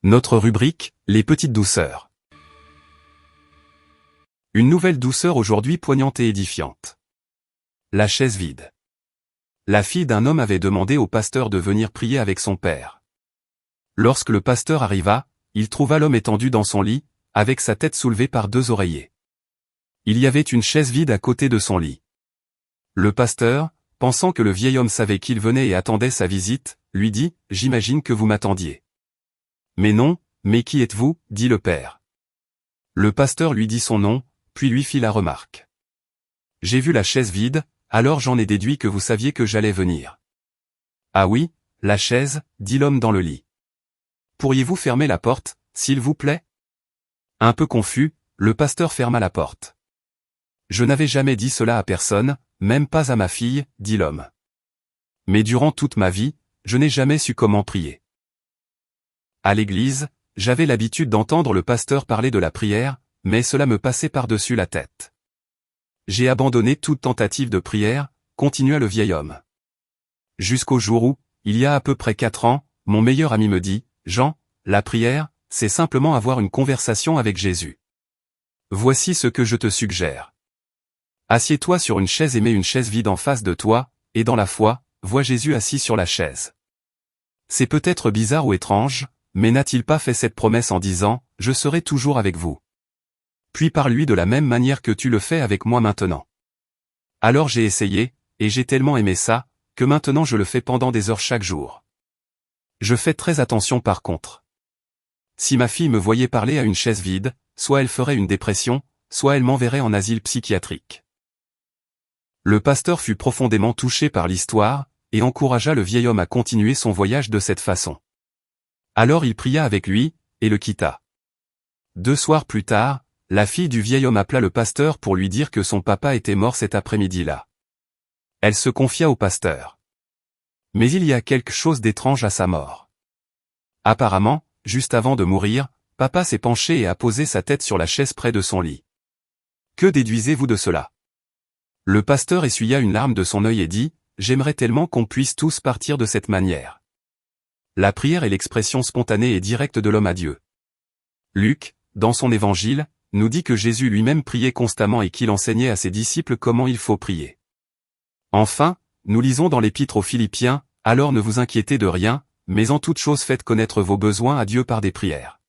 Notre rubrique, les petites douceurs. Une nouvelle douceur aujourd'hui poignante et édifiante. La chaise vide. La fille d'un homme avait demandé au pasteur de venir prier avec son père. Lorsque le pasteur arriva, il trouva l'homme étendu dans son lit, avec sa tête soulevée par 2 oreillers. Il y avait une chaise vide à côté de son lit. Le pasteur, pensant que le vieil homme savait qu'il venait et attendait sa visite, lui dit « J'imagine que vous m'attendiez. » « Mais non, mais qui êtes-vous » dit le père. Le pasteur lui dit son nom, puis lui fit la remarque. « J'ai vu la chaise vide, alors j'en ai déduit que vous saviez que j'allais venir. »« Ah oui, la chaise, » dit l'homme dans le lit. « Pourriez-vous fermer la porte, s'il vous plaît ?» Un peu confus, le pasteur ferma la porte. « Je n'avais jamais dit cela à personne, même pas à ma fille, » dit l'homme. « Mais durant toute ma vie, je n'ai jamais su comment prier. À l'église, j'avais l'habitude d'entendre le pasteur parler de la prière, mais cela me passait par-dessus la tête. J'ai abandonné toute tentative de prière, continua le vieil homme. Jusqu'au jour où, il y a à peu près 4 ans, mon meilleur ami me dit, « Jean, la prière, c'est simplement avoir une conversation avec Jésus. Voici ce que je te suggère. Assieds-toi sur une chaise et mets une chaise vide en face de toi, et dans la foi, vois Jésus assis sur la chaise. » C'est peut-être bizarre ou étrange, mais n'a-t-il pas fait cette promesse en disant « Je serai toujours avec vous ». Puis parle-lui de la même manière que tu le fais avec moi maintenant. Alors j'ai essayé, et j'ai tellement aimé ça, que maintenant je le fais pendant des heures chaque jour. Je fais très attention par contre. Si ma fille me voyait parler à une chaise vide, soit elle ferait une dépression, soit elle m'enverrait en asile psychiatrique. Le pasteur fut profondément touché par l'histoire, et encouragea le vieil homme à continuer son voyage de cette façon. Alors il pria avec lui, et le quitta. 2 soirs plus tard, la fille du vieil homme appela le pasteur pour lui dire que son papa était mort cet après-midi-là. Elle se confia au pasteur. Mais il y a quelque chose d'étrange à sa mort. Apparemment, juste avant de mourir, papa s'est penché et a posé sa tête sur la chaise près de son lit. Que déduisez-vous de cela? Le pasteur essuya une larme de son œil et dit, « J'aimerais tellement qu'on puisse tous partir de cette manière. » La prière est l'expression spontanée et directe de l'homme à Dieu. Luc, dans son évangile, nous dit que Jésus lui-même priait constamment et qu'il enseignait à ses disciples comment il faut prier. Enfin, nous lisons dans l'épître aux Philippiens, « Alors ne vous inquiétez de rien, mais en toute chose faites connaître vos besoins à Dieu par des prières.